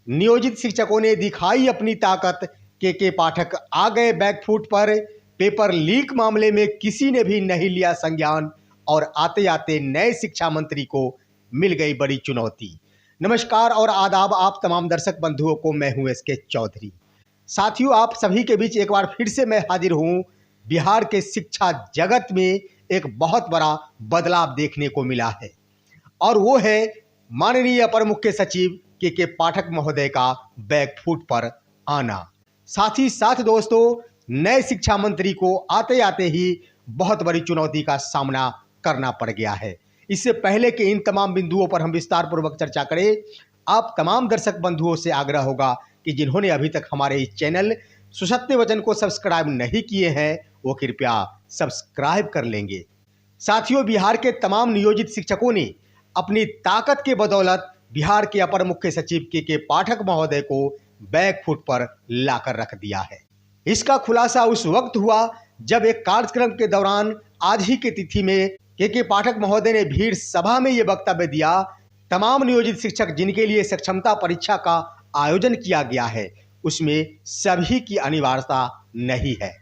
नियोजित शिक्षकों ने दिखाई अपनी ताकत। के पाठक आ गए बैकफुट पर। पेपर लीक मामले में किसी ने भी नहीं लिया संज्ञान और आते आते नए शिक्षा मंत्री को मिल गई बड़ी चुनौती। नमस्कार और आदाब आप तमाम दर्शक बंधुओं को। मैं हूं एसके चौधरी। साथियों, आप सभी के बीच एक बार फिर से मैं हाजिर हूं। बिहार के शिक्षा जगत में एक बहुत बड़ा बदलाव देखने को मिला है और वो है माननीय अपर मुख्य सचिव के पाठक महोदय का बैकफुट पर आना। साथ ही साथ दोस्तों, नए शिक्षा मंत्री को आते आते ही बहुत बड़ी चुनौती का सामना करना पड़ गया है। इससे पहले कि इन तमाम बिंदुओं पर हम विस्तार पूर्वक चर्चा करें, आप तमाम दर्शक बंधुओं से आग्रह होगा कि जिन्होंने अभी तक हमारे इस चैनल सुसत्य वचन को सब्सक्राइब नहीं किए हैं वो कृपया सब्सक्राइब कर लेंगे। साथियों, बिहार के तमाम नियोजित शिक्षकों ने अपनी ताकत के बदौलत बिहार के अपर मुख्य सचिव के पाठक महोदय को बैकफुट पर लाकर रख दिया है। इसका खुलासा उस वक्त हुआ जब एक कार्यक्रम के दौरान आज ही की तिथि में के पाठक महोदय ने भीड़ सभा में यह वक्तव्य दिया, तमाम नियोजित शिक्षक जिनके लिए सक्षमता परीक्षा का आयोजन किया गया है उसमें सभी की अनिवार्यता नहीं है।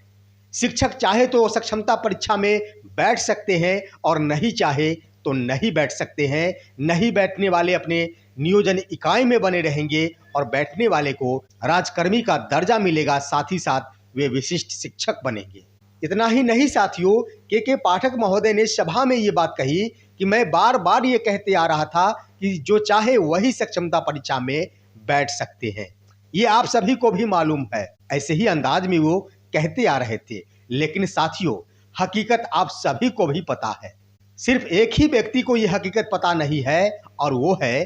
शिक्षक चाहे तो सक्षमता परीक्षा में बैठ सकते हैं और नहीं चाहे तो नहीं बैठ सकते हैं। नहीं बैठने वाले अपने नियोजन इकाई में बने रहेंगे और बैठने वाले को राजकर्मी का दर्जा मिलेगा, साथ ही साथ वे विशिष्ट शिक्षक बनेंगे। इतना ही नहीं साथियों, के पाठक महोदय ने सभा में ये बात कही कि मैं बार बार ये कहते आ रहा था कि जो चाहे वही सक्षमता परीक्षा में बैठ सकते हैं। ये आप सभी को भी मालूम है। ऐसे ही अंदाज में वो कहते आ रहे थे, लेकिन साथियों हकीकत आप सभी को भी पता है। सिर्फ एक ही व्यक्ति को यह हकीकत पता नहीं है और वो है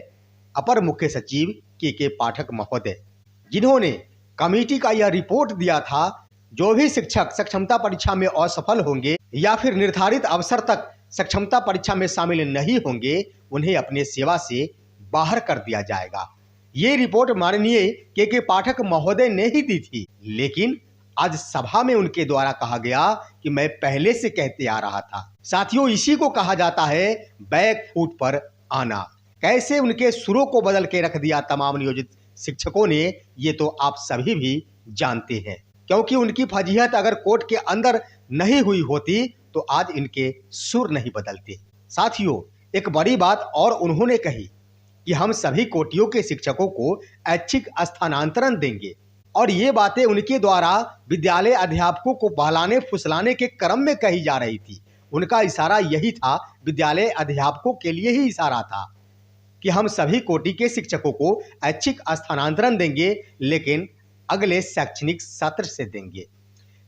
अपर मुख्य सचिव के पाठक महोदय, जिन्होंने कमेटी का यह रिपोर्ट दिया था जो भी शिक्षक सक्षमता परीक्षा में असफल होंगे या फिर निर्धारित अवसर तक सक्षमता परीक्षा में शामिल नहीं होंगे उन्हें अपने सेवा से बाहर कर दिया जाएगा। ये रिपोर्ट माननीय के पाठक महोदय ने ही दी थी, लेकिन आज सभा में उनके द्वारा कहा गया कि मैं पहले से कहते आ रहा था। साथियों, इसी को कहा जाता है बैकफुट पर आना। कैसे उनके सुरों को बदल के रख दिया तमाम नियोजित शिक्षकों ने, ये तो आप सभी भी जानते हैं, क्योंकि उनकी फजीहत अगर कोर्ट के अंदर नहीं हुई होती तो आज इनके सुर नहीं बदलते। साथियों, एक बड़ी बात और उन्होंने कही कि हम सभी कोटियों के शिक्षकों को ऐच्छिक स्थानांतरण देंगे और ये बातें उनके द्वारा विद्यालय अध्यापकों को बहलाने फुसलाने के क्रम में कही जा रही थी। उनका इशारा यही था, विद्यालय अध्यापकों के लिए ही इशारा था कि हम सभी कोटि के शिक्षकों को ऐच्छिक स्थानांतरण देंगे, लेकिन अगले शैक्षणिक सत्र से देंगे।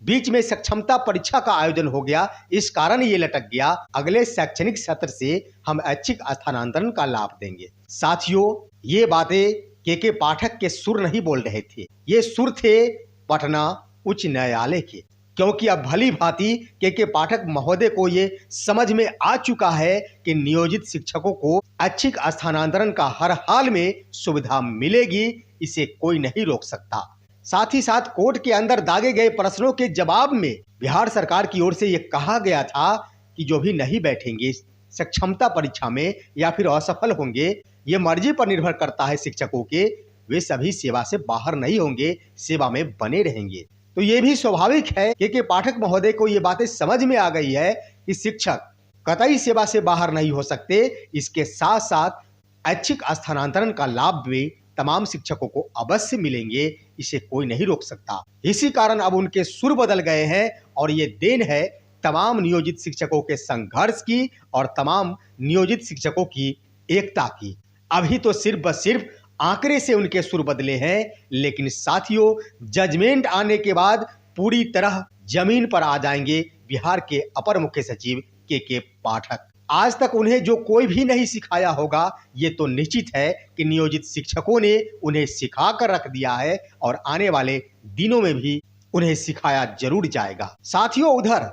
बीच में सक्षमता परीक्षा का आयोजन हो गया, इस कारण ये लटक गया। अगले शैक्षणिक सत्र से हम ऐच्छिक स्थानांतरण का लाभ देंगे। साथियों, ये बातें के पाठक के सुर नहीं बोल रहे थे, ये सुर थे पटना उच्च न्यायालय के, क्योंकि अब भली भांति के पाठक महोदय को ये समझ में आ चुका है कि नियोजित शिक्षकों को ऐच्छिक स्थानांतरण का हर हाल में सुविधा मिलेगी, इसे कोई नहीं रोक सकता। साथ ही साथ कोर्ट के अंदर दागे गए प्रश्नों के जवाब में बिहार सरकार की ओर से ये कहा गया था कि जो भी नहीं बैठेंगे सक्षमता परीक्षा में या फिर असफल होंगे, ये मर्जी पर निर्भर करता है शिक्षकों के, वे सभी सेवा से बाहर नहीं होंगे, सेवा में बने रहेंगे। तो ये भी स्वाभाविक है कि पाठक महोदय को ये बातें समझ में आ गई है कि शिक्षक कतई सेवा से बाहर नहीं हो सकते। इसके साथ साथ ऐच्छिक स्थानांतरण का लाभ भी तमाम शिक्षकों को अवश्य मिलेंगे, इसे कोई नहीं रोक सकता। इसी कारण अब उनके सुर बदल गए हैं और ये देन है तमाम नियोजित शिक्षकों के संघर्ष की और तमाम नियोजित शिक्षकों की एकता की। अभी तो सिर्फ ब सिर्फ आंकड़े से उनके सुर बदले हैं, लेकिन साथियों जजमेंट आने के बाद पूरी तरह जमीन पर आ जाएंगे बिहार के अपर मुख्य सचिव के पाठक। आज तक उन्हें जो कोई भी नहीं सिखाया होगा, ये तो निश्चित है कि नियोजित शिक्षकों ने उन्हें सिखा कर रख दिया है और आने वाले दिनों में भी उन्हें सिखाया जरूर जाएगा। साथियों, उधर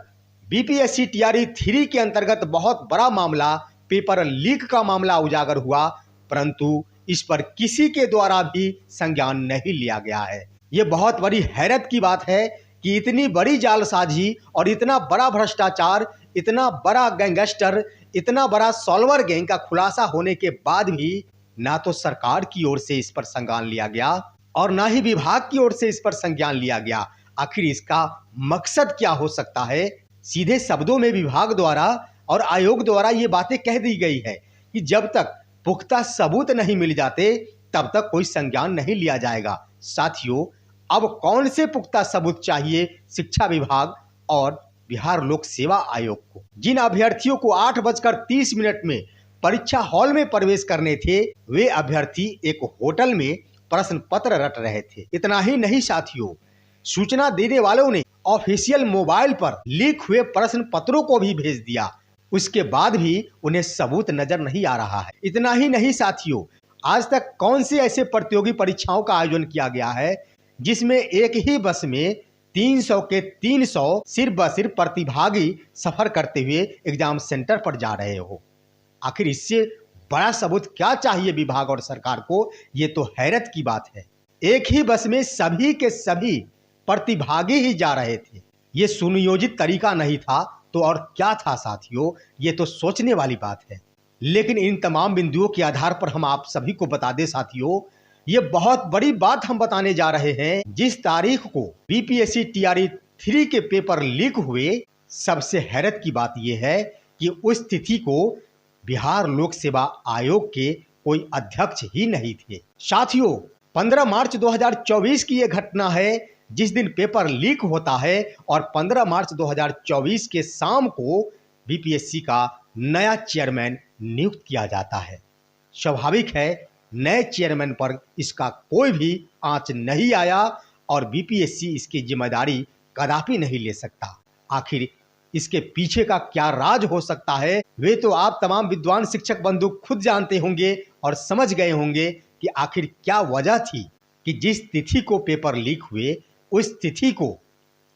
बीपीएससी टीआरई 3 के अंतर्गत बहुत बड़ा मामला पेपर लीक का मामला उजागर हुआ, परंतु इस पर किसी के द्वारा भी संज्ञान नहीं लिया गया है। ये बहुत बड़ी हैरत की बात है कि इतनी बड़ी जालसाजी और इतना बड़ा भ्रष्टाचार, इतना बड़ा गैंगस्टर, इतना बड़ा सॉल्वर गैंग का खुलासा होने के बाद भी ना तो सरकार की ओर से इस पर संज्ञान लिया गया और ना ही विभाग की ओर से इस पर संज्ञान लिया गया। आखिर इसका मकसद क्या हो सकता है? सीधे शब्दों में विभाग द्वारा और आयोग द्वारा ये बातें कह दी गई है कि जब तक पुख्ता सबूत नहीं मिल जाते तब तक कोई संज्ञान नहीं लिया जाएगा। साथियों, अब कौन से पुख्ता सबूत चाहिए शिक्षा विभाग और बिहार लोक सेवा आयोग को? जिन अभ्यर्थियों को 8:30 में परीक्षा हॉल में प्रवेश करने थे, वे अभ्यर्थी एक होटल में प्रश्न पत्र रट रहे थे। इतना ही नहीं साथियों, सूचना देने वालों ने ऑफिशियल मोबाइल पर लीक हुए प्रश्न पत्रों को भी भेज दिया। उसके बाद भी उन्हें सबूत नजर नहीं आ रहा है। इतना ही नहीं साथियों, आज तक कौन से ऐसे प्रतियोगी परीक्षाओं का आयोजन किया गया है जिसमें एक ही बस में 300 के 300 सिर्फ ब सिर्फ प्रतिभागी सफर करते हुए एग्जाम सेंटर पर जा रहे हो? आखिर इससे बड़ा सबूत क्या चाहिए विभाग और सरकार को? ये तो हैरत की बात है। एक ही बस में सभी के सभी प्रतिभागी ही जा रहे थे। ये सुनियोजित तरीका नहीं था तो और क्या था साथियों? ये तो सोचने वाली बात है। लेकिन इन तमाम बिंदुओं के आधार पर हम आप सभी को बता दें साथियों, ये बहुत बड़ी बात हम बताने जा रहे हैं। जिस तारीख को बीपीएससी टीआरई 3 के पेपर लीक हुए, सबसे हैरत की बात यह है कि उस तिथि को बिहार लोक सेवा आयोग के कोई अध्यक्ष ही नहीं थे। साथियों, 15 मार्च 2024 की यह घटना है जिस दिन पेपर लीक होता है और 15 मार्च 2024 के शाम को बीपीएससी का नया चेयरमैन नियुक्त किया जाता है। स्वाभाविक है, नए चेयरमैन पर इसका कोई भी आंच नहीं आया और बीपीएससी इसकी जिम्मेदारी कदापि नहीं ले सकता। आखिर इसके पीछे का क्या राज हो सकता है, वे तो आप तमाम विद्वान शिक्षक बंधु खुद जानते होंगे और समझ गए होंगे कि आखिर क्या वजह थी कि जिस तिथि को पेपर लीक हुए उस तिथि को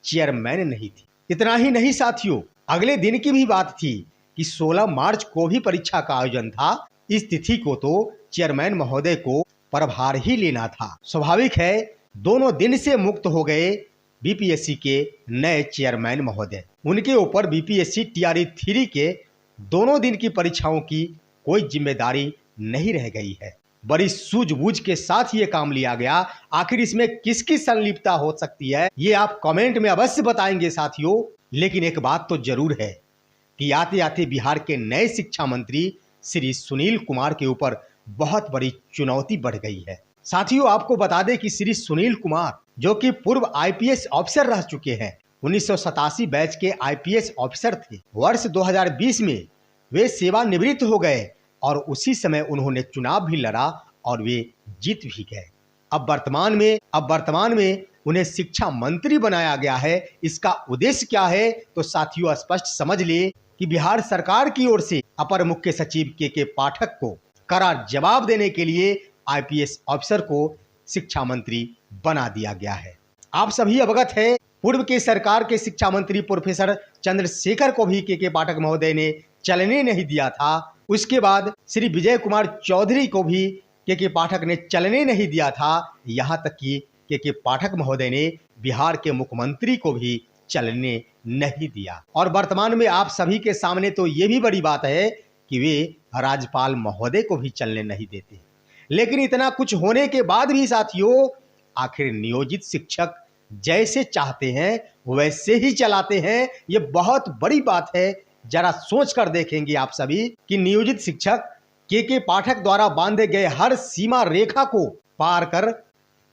चेयरमैन नहीं थी। इतना ही नहीं साथियों, अगले दिन की भी बात थी कि 16 मार्च को भी परीक्षा का आयोजन था। इस तिथि को तो चेयरमैन महोदय को प्रभार ही लेना था। स्वाभाविक है, दोनों दिन से मुक्त हो गए बीपीएससी के नए चेयरमैन महोदय। उनके ऊपर बीपीएससी टीआरई 3 के दोनों दिन की परीक्षाओं की कोई जिम्मेदारी नहीं रह गई है। बड़ी सूझबूझ के साथ ये काम लिया गया। आखिर इसमें किसकी संलिप्तता हो सकती है, ये आप कमेंट में अवश्य बताएंगे साथियों। लेकिन एक बात तो जरूर है कि आते आते बिहार के नए शिक्षा मंत्री श्री सुनील कुमार के ऊपर बहुत बड़ी चुनौती बढ़ गई है। साथियों, आपको बता दें कि श्री सुनील कुमार जो कि पूर्व आईपीएस ऑफिसर रह चुके हैं, 1987 बैच के आईपीएस ऑफिसर थे। वर्ष 2020 में वे सेवानिवृत्त हो गए और उसी समय उन्होंने चुनाव भी लड़ा और वे जीत भी गए। अब वर्तमान में उन्हें शिक्षा मंत्री बनाया गया है। इसका उद्देश्य क्या है तो साथियों स्पष्ट समझ ले कि बिहार सरकार की ओर से अपर मुख्य सचिव के पाठक को कड़ा जवाब देने के लिए आईपीएस ऑफिसर को शिक्षा मंत्री बना दिया गया है। आप सभी अवगत है, पूर्व के सरकार के शिक्षा मंत्री प्रोफेसर चंद्रशेखर को भी के पाठक महोदय ने चलने नहीं दिया था। उसके बाद श्री विजय कुमार चौधरी को भी के पाठक ने चलने नहीं दिया था। यहाँ तक कि के पाठक महोदय ने बिहार के मुख्यमंत्री को भी चलने नहीं दिया। और वर्तमान में आप सभी के सामने तो ये भी बड़ी बात है कि वे राज्यपाल महोदय को भी चलने नहीं देते। लेकिन इतना कुछ होने के बाद भी साथियों, आखिर नियोजित शिक्षक जैसे चाहते हैं वैसे ही चलाते हैं। ये बहुत बड़ी बात है। जरा सोच कर देखेंगे आप सभी कि नियोजित शिक्षक के पाठक द्वारा बांधे गए हर सीमा रेखा को पार कर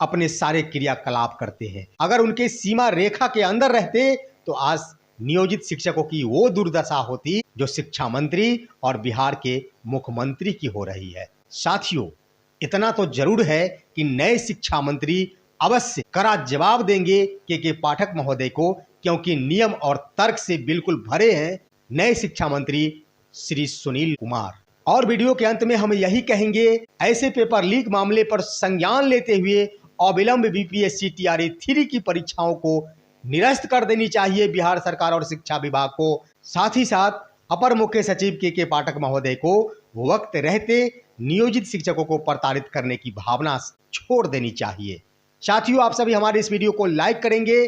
अपने सारे क्रियाकलाप करते हैं। अगर उनके सीमा रेखा के अंदर रहते तो आज नियोजित शिक्षकों की वो दुर्दशा होती जो शिक्षा मंत्री और बिहार के मुख्यमंत्री की हो रही है। साथियों, इतना तो जरूर है कि नए शिक्षा मंत्री अवश्य कड़ा जवाब देंगे के पाठक महोदय को, क्योंकि नियम और तर्क से बिल्कुल भरे हैं नए शिक्षा मंत्री श्री सुनील कुमार। और वीडियो के अंत में हम यही कहेंगे, ऐसे पेपर लीक मामले पर संज्ञान लेते हुए अविलंब बीपीएससी टीआरई 3 की परीक्षाओं को निरस्त कर देनी चाहिए बिहार सरकार और शिक्षा विभाग को। साथ ही साथ अपर मुख्य सचिव के पाठक महोदय को वक्त रहते नियोजित शिक्षकों को प्रताड़ित करने की भावना छोड़ देनी चाहिए। साथियों, आप सभी हमारे इस वीडियो को लाइक करेंगे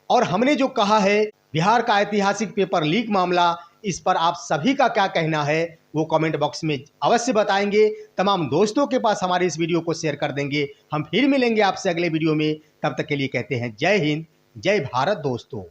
और हमने जो कहा है बिहार का ऐतिहासिक पेपर लीक मामला इस पर आप सभी का क्या कहना है वो कमेंट बॉक्स में अवश्य बताएंगे। तमाम दोस्तों के पास हमारे इस वीडियो को शेयर कर देंगे। हम फिर मिलेंगे आपसे अगले वीडियो में। तब तक के लिए कहते हैं जय हिंद, जय भारत दोस्तों।